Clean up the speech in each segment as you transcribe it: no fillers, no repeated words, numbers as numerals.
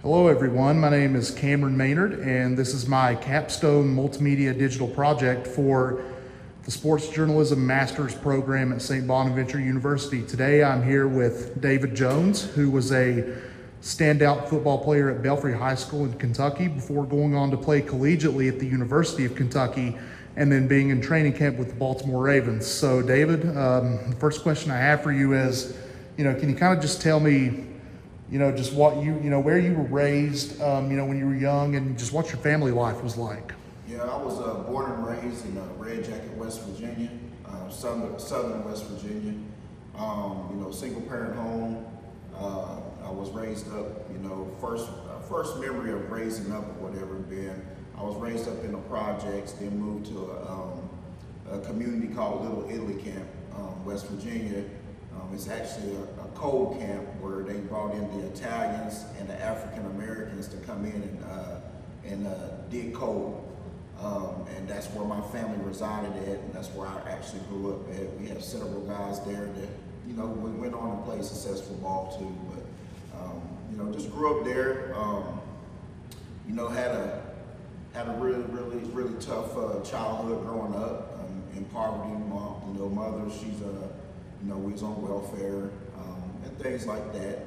Hello, everyone. My name is Cameron Maynard, and this is my capstone multimedia digital project for the Sports Journalism Master's Program at St. Bonaventure University. Today, I'm here with David Jones, who was a standout football player at Belfry High School in Kentucky before going on to play collegiately at the University of Kentucky and then being in training camp with the Baltimore Ravens. So, David, the first question I have for you is, can you kind of just tell me just what where you were raised, when you were young, and just what your family life was like. Yeah, I was born and raised in Red Jacket, West Virginia, southern West Virginia. Single parent home. I was raised up, first memory of raising up or whatever been. I was raised up in the projects, then moved to a community called Little Italy Camp, West Virginia. It's actually a cold camp where they brought in the Italians and the African Americans to come in and dig coal. And that's where my family resided at, and that's where I actually grew up at. We have several guys there that, we went on to play successful ball too. But, just grew up there. Had a really tough childhood growing up in poverty. Mother, she's we was on welfare and things like that.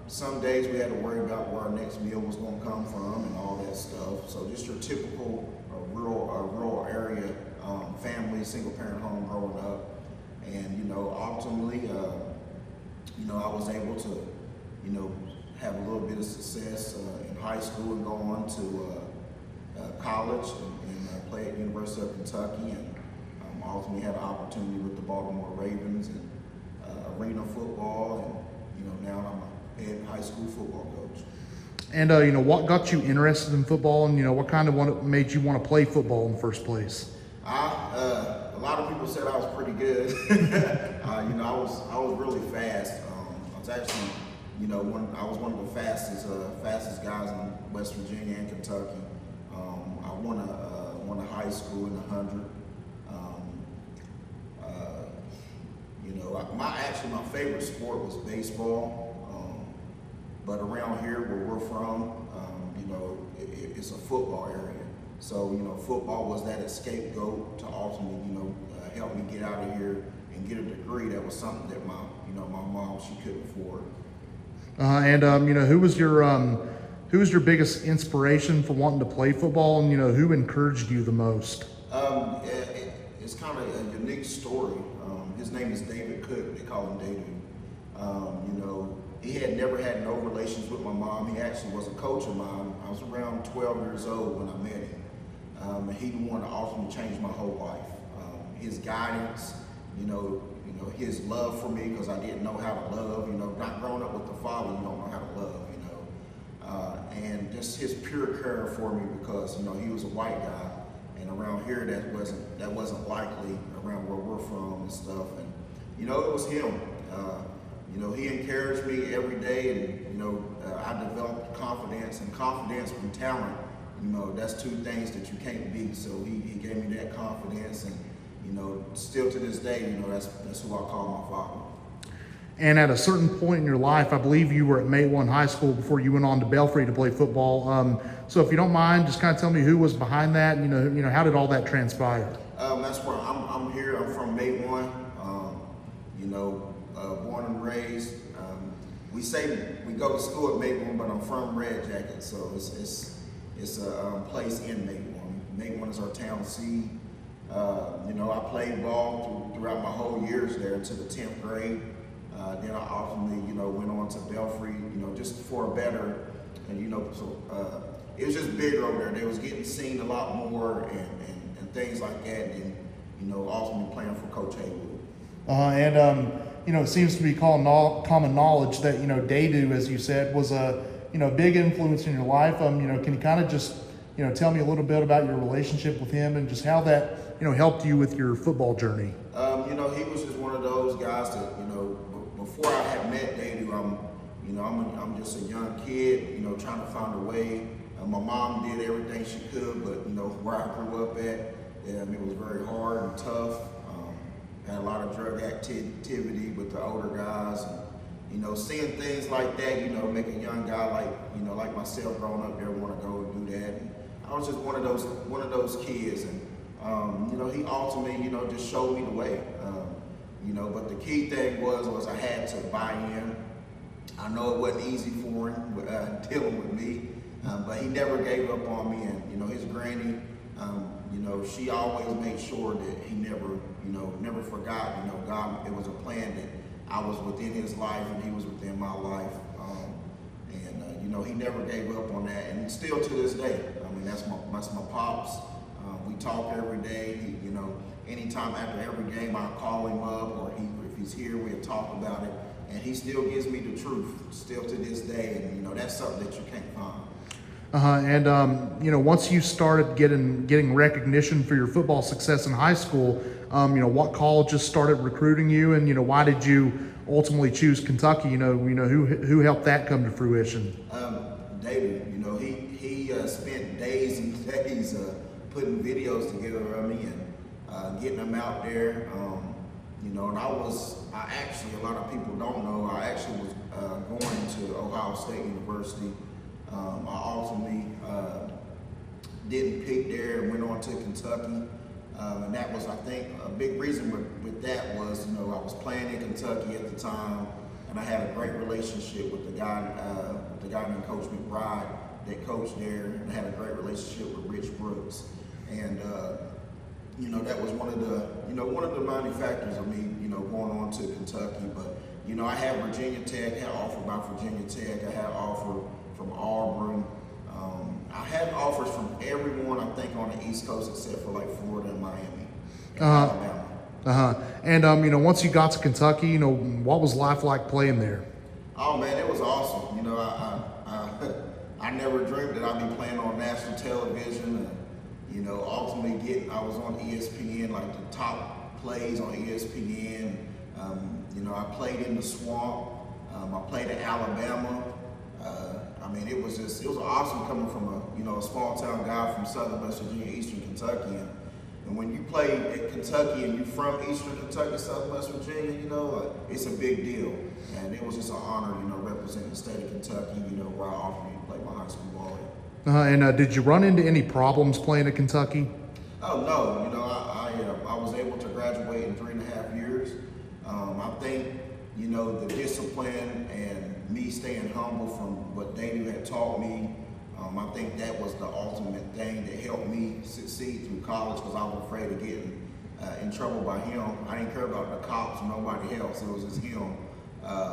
Some days we had to worry about where our next meal was going to come from and all that stuff. So just your typical rural area family, single parent home growing up. And ultimately, I was able to, have a little bit of success in high school and go on to college and play at University of Kentucky, and ultimately had an opportunity with the Baltimore Ravens and arena football, and now I'm a head high school football coach. And what got you interested in football, and what kind of made you want to play football in the first place? A lot of people said I was pretty good. I was really fast. I was actually, I was one of the fastest guys in West Virginia and Kentucky. I won a high school in the 100. My favorite sport was baseball, but around here where we're from, it's a football area. So, football was that scapegoat to ultimately, help me get out of here and get a degree. That was something that my mom, she couldn't afford. Who was your biggest inspiration for wanting to play football, and who encouraged you the most? It's kind of a unique story. His name is David Cook. They call him David. He had never had no relations with my mom. He actually was a coach of mine. I was around 12 years old when I met him. And he the one to ultimately change my whole life. His guidance, his love for me, because I didn't know how to love. Not growing up with the father, you don't know how to love. And just his pure care for me, because he was a white guy. And around here, that wasn't likely around where we're from and stuff. And it was him. He encouraged me every day, and I developed confidence, and confidence from talent. That's two things that you can't beat. So he gave me that confidence, and still to this day, that's who I call my father. And at a certain point in your life, I believe you were at May 1 High School before you went on to Belfry to play football. So if you don't mind, just kind of tell me who was behind that, and how did all that transpire? That's where I'm here. I'm from May 1. Born and raised. We say we go to school at May 1, but I'm from Red Jacket, so it's a place in May 1. May 1 is our town seed. I played ball throughout my whole years there until the 10th grade. Then I ultimately, went on to Belfry, just for a better, and it was just bigger over there. They was getting seen a lot more and things like that, and ultimately playing for Coach Haywood. It seems to be common knowledge that Dadu, as you said, was a big influence in your life. Can you kind of just tell me a little bit about your relationship with him and just how that helped you with your football journey? He was just one of those guys that before I had met Dadu, I'm just a young kid, trying to find a way. My mom did everything she could, but where I grew up at, it was very hard and tough. Had a lot of drug activity with the older guys, and you know, seeing things like that, you know, make a young guy like myself growing up there want to go and do that. And I was just one of those kids, and you know, he ultimately, you know, just showed me the way. You know, but the key thing was I had to buy in. I know it wasn't easy for him dealing with me, but he never gave up on me. And you know, his granny, you know, she always made sure that he never forgot. You know, God, it was a plan that I was within his life and he was within my life. And you know, he never gave up on that, and still to this day. I mean, that's my pops. We talk every day. You know, anytime after every game, I call him up, or if he's here, we'll talk about it. And he still gives me the truth, still to this day. And you know, that's something that you can't find. And you know, once you started getting recognition for your football success in high school, you know, what colleges started recruiting you, and you know, why did you ultimately choose Kentucky? You know, who helped that come to fruition? David, you know, he spent days and days putting videos together of me and getting them out there. You know, and I actually, a lot of people don't know, I actually was going to Ohio State University. I ultimately didn't pick there and went on to Kentucky. And that was, I think, a big reason with that was, you know, I was playing in Kentucky at the time, and I had a great relationship with the guy named Coach McBride that coached there, and I had a great relationship with Rich Brooks. And you know, that was one of the mighty factors of me, you know, going on to Kentucky. But you know, I had Virginia Tech, had offer by Virginia Tech, I had offer from Auburn. I had offers from everyone, I think, on the East Coast except for like Florida and Miami, and Alabama. And you know, once you got to Kentucky, you know, what was life like playing there? Oh man, it was awesome. You know, I never dreamed that I'd be playing on national television. And, you know, ultimately I was on ESPN, like the top plays on ESPN. You know, I played in the Swamp. I played at Alabama. I mean, it was awesome coming from a small town guy from Southern West Virginia, Eastern Kentucky. And when you play at Kentucky and you're from Eastern Kentucky, Southern West Virginia, you know, it's a big deal. And it was just an honor, you know, representing the state of Kentucky, you know, where I offered to play my high school ball. And did you run into any problems playing at Kentucky? Oh no, you know, I was able to graduate in 3.5 years. I think, you know, the discipline and me staying humble from what Dave had taught me, I think that was the ultimate thing that helped me succeed through college, because I was afraid of getting in trouble by him. I didn't care about the cops or nobody else, it was just him.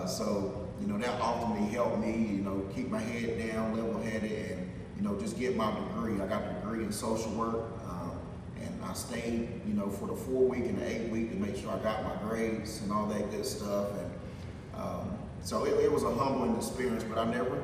So, you know, that ultimately helped me, you know, keep my head down, level-headed, and, you know, just get my degree. I got a degree in social work, and I stayed, you know, for the 4-week and the 8-week to make sure I got my grades and all that good stuff. And so it was a humbling experience, but I never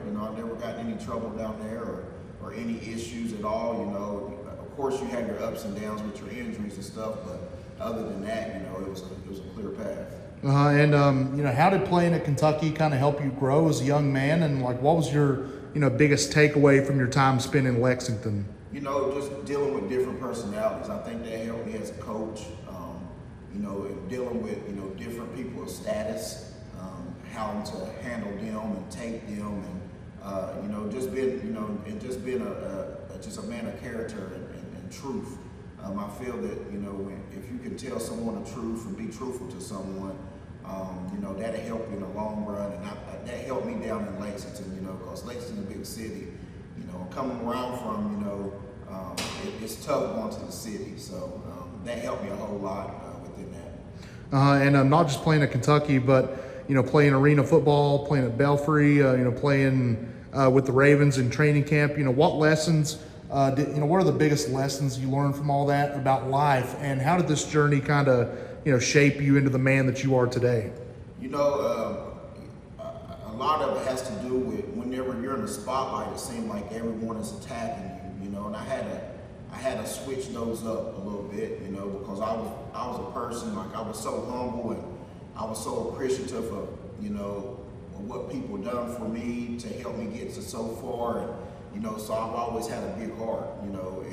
got in any trouble down there or any issues at all. You know, of course you had your ups and downs with your injuries and stuff, but other than that, you know, it was a clear path. And you know, how did playing at Kentucky kind of help you grow as a young man? And like, what was your, you know, biggest takeaway from your time spent in Lexington? You know, just dealing with different personalities. I think that helped me as a coach. You know, and dealing with, you know, different people of status. How to handle them and take them, and you know, just being a man of character and truth. I feel that, you know, if you can tell someone the truth and be truthful to someone, you know, that'll help you in the long run. And that helped me down in Lexington, you know, because Lexington's a big city. You know, coming around from, you know, it's tough going to the city. So that helped me a whole lot within that. And I'm not just playing at Kentucky, but you know, playing arena football, playing at Belfry, you know, playing with the Ravens in training camp. You know, what lessons, what are the biggest lessons you learned from all that about life, and how did this journey kind of, you know, shape you into the man that you are today? You know, a lot of it has to do with whenever you're in the spotlight, it seems like everyone is attacking you, you know, and I had to switch those up a little bit, you know, because I was a person, like, I was so humble and I was so appreciative of, you know, what people done for me to help me get to so far, and you know, so I've always had a big heart, you know,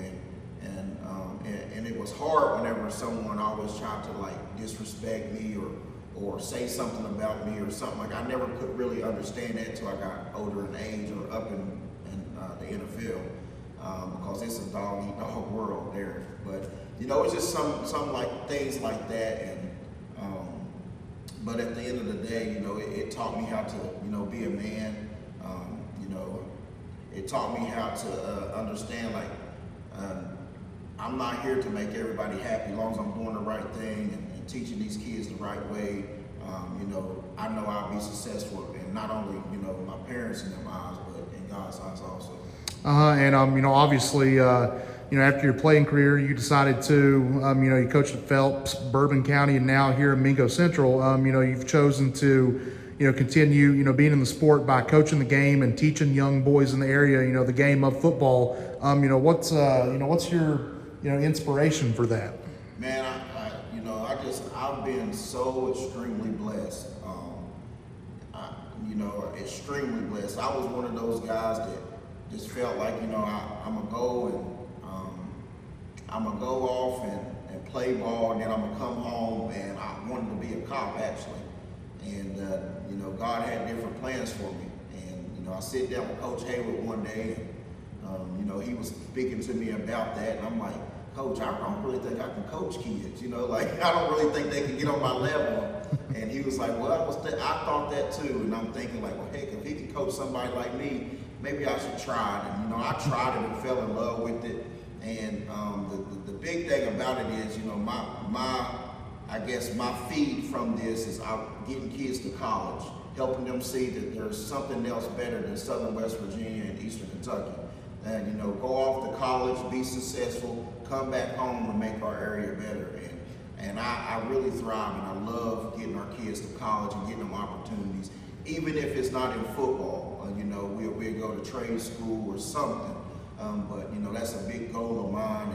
and it was hard whenever someone always tried to like disrespect me or say something about me or something. Like, I never could really understand that until I got older in age or up in the NFL, because it's a dog eat dog world there. But it's just some like things like that. And but at the end of the day, it taught me how to be a man. It taught me how to understand, like, I'm not here to make everybody happy. As long as I'm doing the right thing and teaching these kids the right way, I know I'll be successful, and not only my parents in their eyes, but in God's eyes also. And obviously, after your playing career, you decided to, you coached at Phelps, Bourbon County, and now here at Mingo Central. You've chosen to, continue, being in the sport by coaching the game and teaching young boys in the area, the game of football. What's your, inspiration for that? Man, I've been so extremely blessed. Extremely blessed. I was one of those guys that just felt like, I'm gonna go off and play ball, and then I'm gonna come home, and I wanted to be a cop actually. And God had different plans for me. And I sit down with Coach Hayward one day, and he was speaking to me about that, and I'm like, Coach, I don't really think I can coach kids. I don't really think they can get on my level. And he was like, well, I thought that too. And I'm thinking, like, well, heck, if he can coach somebody like me, maybe I should try it. And I tried it and fell in love with it. And the big thing about it is, my feed from this is out getting kids to college, helping them see that there's something else better than Southern West Virginia and Eastern Kentucky. And go off to college, be successful, come back home and make our area better. And I really thrive, and I love getting our kids to college and getting them opportunities, even if it's not in football. We'll go to trade school or something. But that's a big goal of mine,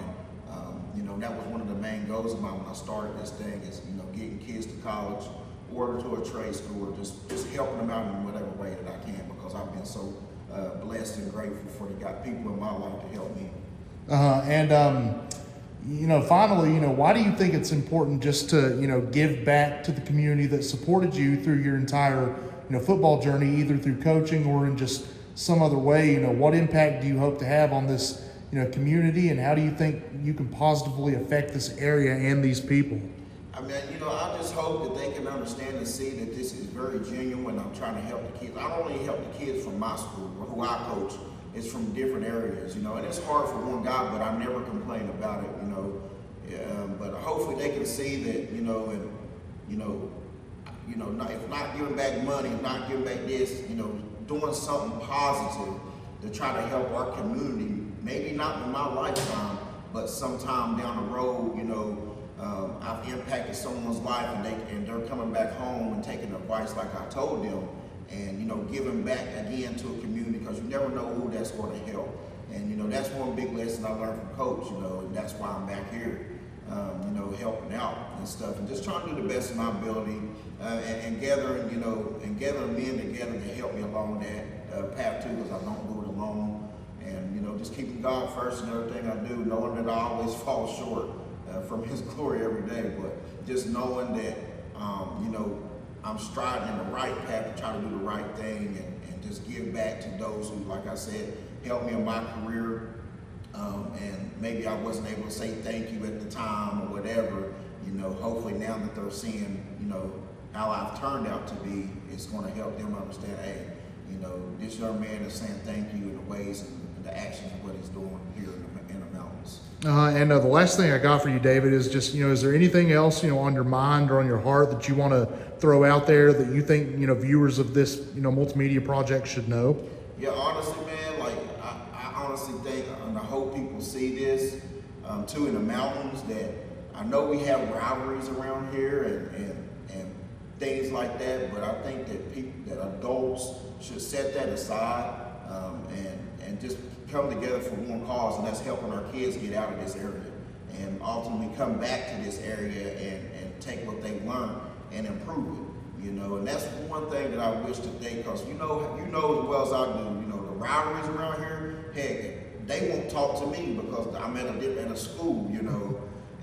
and that was one of the main goals of mine when I started this thing, is getting kids to college or to a trade school, or just helping them out in whatever way that I can, because I've been so blessed and grateful for the people in my life to help me. Finally, why do you think it's important just to give back to the community that supported you through your entire football journey, either through coaching or in just some other way? What impact do you hope to have on this community, and how do you think you can positively affect this area and these people? I mean, I just hope that they can understand and see that this is very genuine. I'm trying to help the kids. I don't only help the kids from my school or who I coach. It's from different areas, and it's hard for one guy, but I never complain about it, but hopefully they can see that, if not giving back money, not giving back this, doing something positive to try to help our community, maybe not in my lifetime, but sometime down the road, I've impacted someone's life, and they're coming back home and taking advice like I told them, and giving back again to a community, because you never know who that's going to help. And that's one big lesson I learned from Coach, and that's why I'm back here, helping out and stuff, and just trying to do the best of my ability, and gathering men together to help me along that path too, because I don't do it alone. And just keeping God first in everything I do, knowing that I always fall short from His glory every day, but just knowing that I'm striding in the right path to try to do the right thing, and just give back to those who, like I said, helped me in my career. And maybe I wasn't able to say thank you at the time or whatever. Hopefully now that they're seeing, how I've turned out to be, it's going to help them understand, hey, this young man is saying thank you in the ways and the actions of what he's doing here in the mountains. And the last thing I got for you, David, is just, is there anything else, on your mind or on your heart that you want to throw out there that you think, viewers of this, multimedia project should know? Yeah, honestly, man, like, I honestly think, and I hope people see this, too, in the mountains, that I know we have rivalries around here and things like that, but I think that adults should set that aside, and just come together for one cause, and that's helping our kids get out of this area and ultimately come back to this area and take what they've learned and improve it, and that's one thing that I wish today, because as well as I do, the rivalries around here, heck, they won't talk to me because I'm at a school,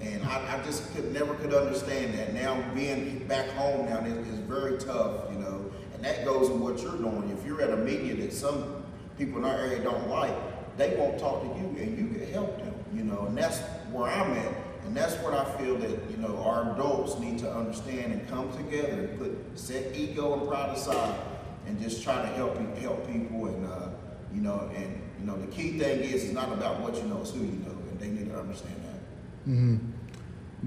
And I just never could understand that. Now being back home now is very tough, you know, and that goes in what you're doing. If you're at a media that some people in our area don't like, they won't talk to you and you can help them, you know, and that's where I'm at. And that's what I feel that, you know, our adults need to understand and come together and set ego and pride aside and just try to help people. And, you know, the key thing is it's not about what you know, it's who you know, and they need to understand that. Mm-hmm.